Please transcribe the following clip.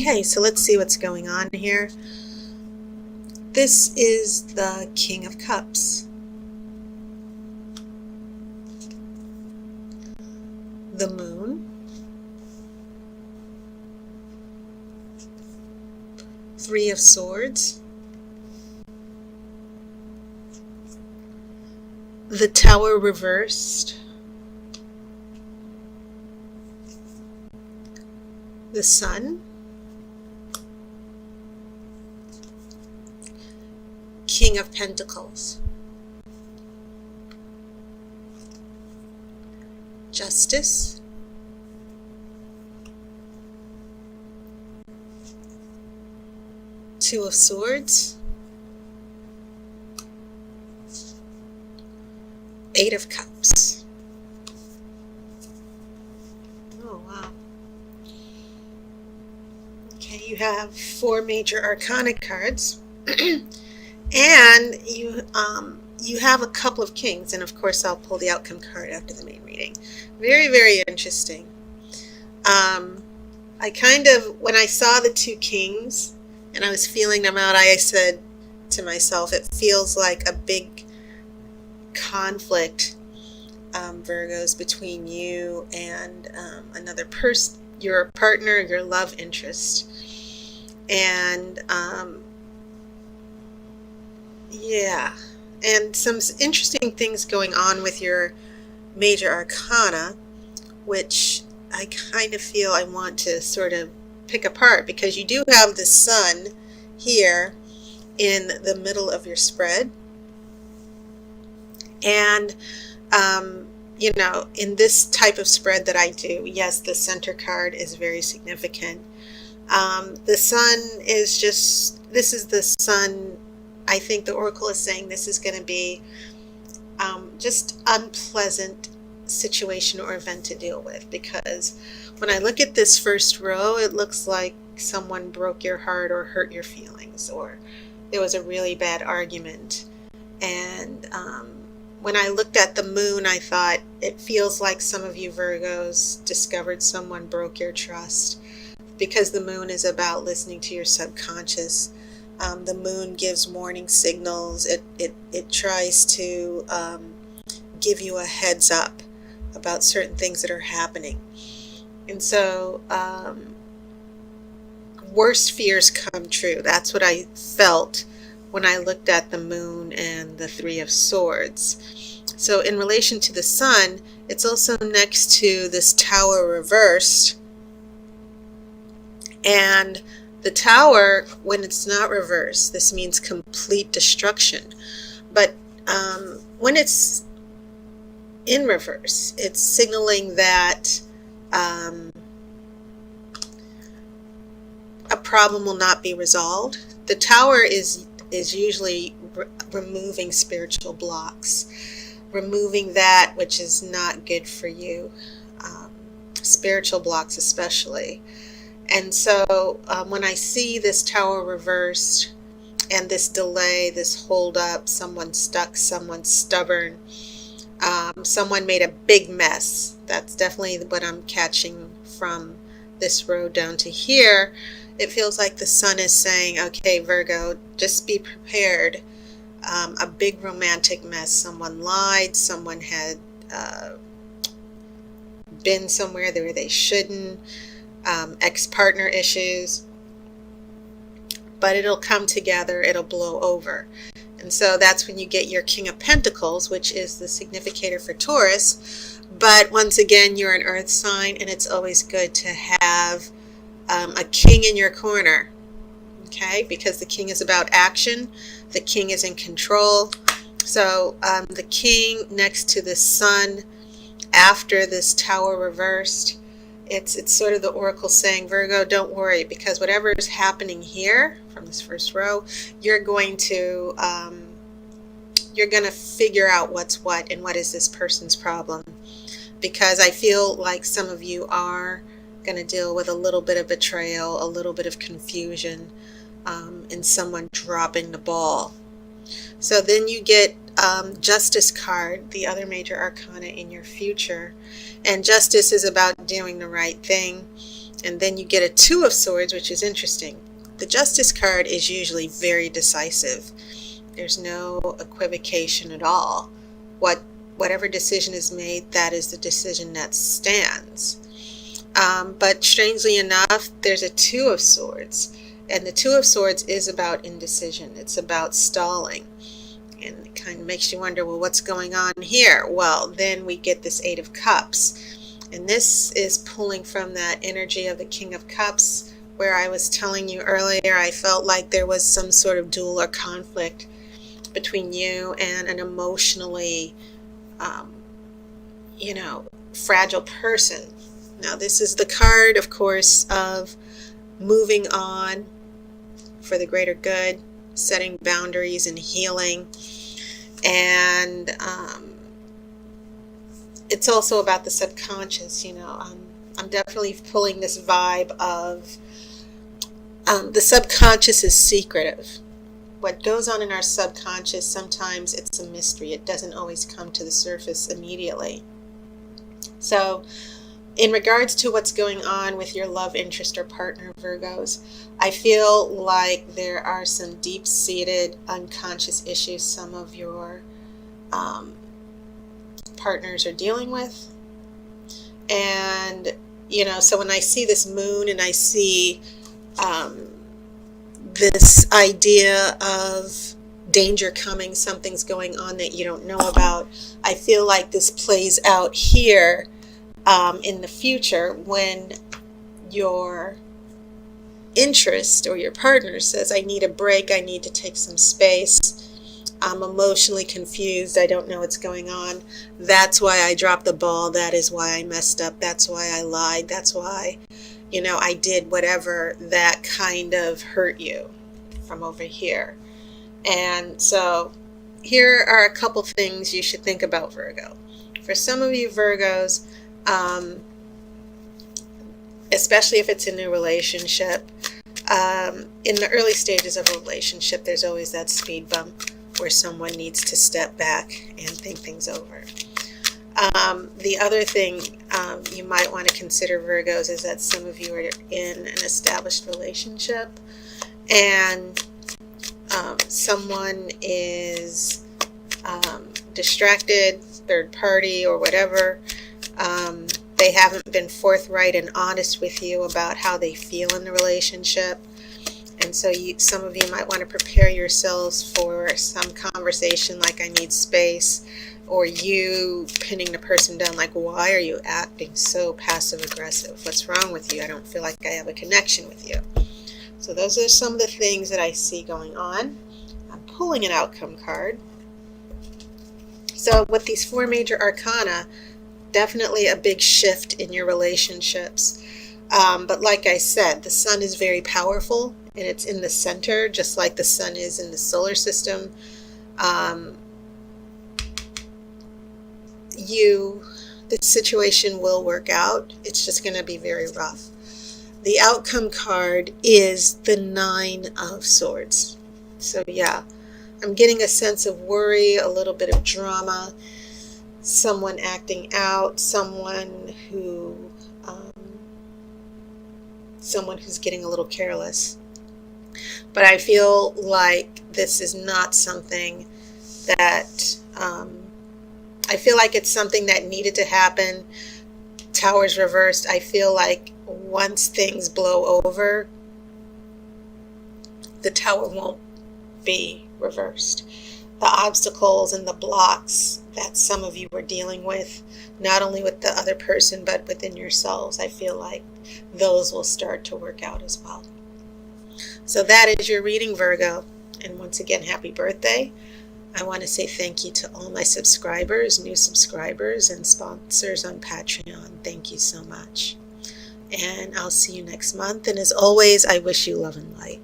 Okay, so let's see what's going on here. This is the King of Cups. The Moon. Three of Swords. The Tower reversed. The Sun. King of Pentacles. Justice. Two of Swords. Eight of Cups. Oh, wow. Okay, you have four major arcana cards. And you have a couple of kings, and of course I'll pull the outcome card after the main reading. Very, very interesting. I kind of, when I saw the two kings and I was feeling them out, I said to myself, it feels like a big conflict, Virgos, between you and another person, your partner, your love interest. And yeah, and some interesting things going on with your major arcana, which I kind of feel I want to sort of pick apart, because you do have the Sun here in the middle of your spread. And you know, in this type of spread that I do, yes, the center card is very significant. The Sun is just, this is the Sun. I think the Oracle is saying this is going to be just unpleasant situation or event to deal with, because when I look at this first row, it looks like someone broke your heart or hurt your feelings, or there was a really bad argument. And when I looked at the Moon, I thought it feels like some of you Virgos discovered someone broke your trust, because the Moon is about listening to your subconscious. The Moon gives warning signals. It tries to give you a heads up about certain things that are happening. And so worst fears come true. That's what I felt when I looked at the Moon and the Three of Swords. So in relation to the Sun, it's also next to this Tower reversed. And the Tower, when it's not reversed, this means complete destruction. But when it's in reverse, it's signaling that a problem will not be resolved. The Tower is usually removing spiritual blocks, removing that which is not good for you, spiritual blocks especially. And so when I see this Tower reversed and this delay, this hold up, someone stuck, someone stubborn, someone made a big mess. That's definitely what I'm catching from this row down to here. It feels like the Sun is saying, okay, Virgo, just be prepared. A big romantic mess. Someone lied. Someone had been somewhere where they shouldn't. Ex-partner issues. But it'll come together. It'll blow over. And so that's when you get your King of Pentacles, which is the significator for Taurus. But once again, you're an earth sign, and it's always good to have a king in your corner, okay? Because the king is about action. The king is in control. So the king next to the Sun after this Tower reversed, it's sort of the Oracle saying, Virgo, don't worry, because whatever is happening here from this first row, you're going to figure out what's what and what is this person's problem. Because I feel like some of you are going to deal with a little bit of betrayal, a little bit of confusion, and someone dropping the ball. So then you get Justice card, the other major arcana in your future. And justice is about doing the right thing. And then you get a Two of Swords, which is interesting. The Justice card is usually very decisive. There's no equivocation at all. Whatever decision is made, that is the decision that stands. But strangely enough, there's a Two of Swords. And the Two of Swords is about indecision. It's about stalling. And it kind of makes you wonder, well, what's going on here? Well, then we get this Eight of Cups. And this is pulling from that energy of the King of Cups, where I was telling you earlier, I felt like there was some sort of duel or conflict between you and an emotionally, fragile person. Now, this is the card, of course, of moving on for the greater good, setting boundaries and healing. And it's also about the subconscious. I'm definitely pulling this vibe of the subconscious is secretive. What goes on in our subconscious, sometimes it's a mystery. It doesn't always come to the surface immediately. So in regards to what's going on with your love interest or partner, Virgos, I feel like there are some deep-seated unconscious issues some of your partners are dealing with. And, so when I see this moon and I see this idea of danger coming, something's going on that you don't know about, I feel like this plays out here in the future when your interest or your partner says, I need a break, I need to take some space, I'm emotionally confused, I don't know what's going on, that's why I dropped the ball, that is why I messed up, that's why I lied, that's why I did whatever that kind of hurt you from over here. And so here are a couple things you should think about, Virgo. For some of you Virgos, especially if it's a new relationship, in the early stages of a relationship, there's always that speed bump where someone needs to step back and think things over. The other thing you might want to consider, Virgos, is that some of you are in an established relationship and someone is distracted, third party or whatever. They haven't been forthright and honest with you about how they feel in the relationship. And so some of you might want to prepare yourselves for some conversation like, I need space, or you pinning the person down like, why are you acting so passive aggressive? What's wrong with you? I don't feel like I have a connection with you. So those are some of the things that I see going on. I'm pulling an outcome card. So with these four major arcana, definitely a big shift in your relationships. But like I said, the sun is very powerful and it's in the center, just like the sun is in the solar system. The situation will work out. It's just going to be very rough. The outcome card is the Nine of Swords. So yeah, I'm getting a sense of worry, a little bit of drama, someone acting out, someone who's getting a little careless. But I feel like this is not something that, I feel like it's something that needed to happen. Towers reversed. I feel like once things blow over, the tower won't be reversed. The obstacles and the blocks that some of you were dealing with, not only with the other person, but within yourselves, I feel like those will start to work out as well. So that is your reading, Virgo. And once again, happy birthday. I want to say thank you to all my subscribers, new subscribers, and sponsors on Patreon. Thank you so much. And I'll see you next month. And as always, I wish you love and light.